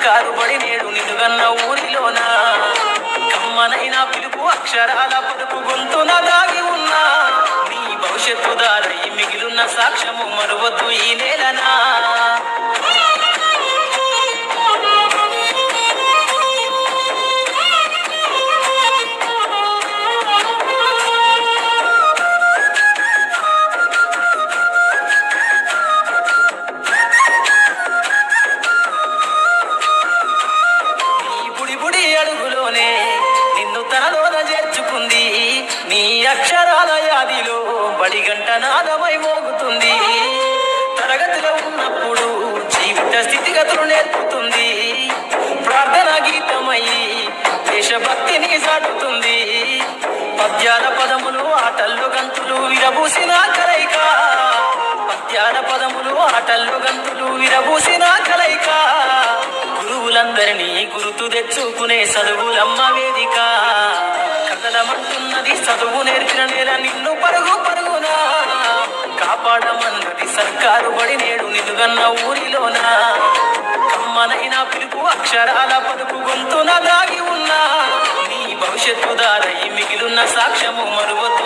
సర్కారు బడి నేడు నిలుగన్న ఊరిలోనా కమ్మనైనా పిలుపు అక్షరాల పలుకు గొంతున దాగి ఉన్నా నీ భవిష్యత్తు దారై మిగిలిన సాక్ష్యము మరువద్దు ఈ నేలనా అడుగులోనే నిన్ను తనలోన చేర్చుకుంది నీ అక్షరాల యాదిలో బడిగంట నాదమై మోగుతుంది తరగతిలో ఉన్నప్పుడు జీవిత స్థితిగతులు నేర్పుతుంది ప్రార్థన గీతమై దేశభక్తిని సాటుతుంది పద్యాల పదములు ఆటల్లో గంతులు విరబూసిన కలయిక పద్యాల పదములు ఆటల్లో గంతులు విరబూసిన కలయిక గురువులందరినీ గుర్తు తెచ్చుకునే చదువులమ్మ వేదిక కదలమంటున్నది చదువు నేర్చిన నేల నిన్ను పరుగు పరుగునా కాపాడమన్నది సర్కారు బడి నేడు నిలుగన్న ఊరిలోనా కమ్మనైనా పిలుపు అక్షరాల పలుకు గొంతున దాగి ఉన్నా నీ భవిష్యత్తు దారై మిగిలిన సాక్ష్యము మరువద్దు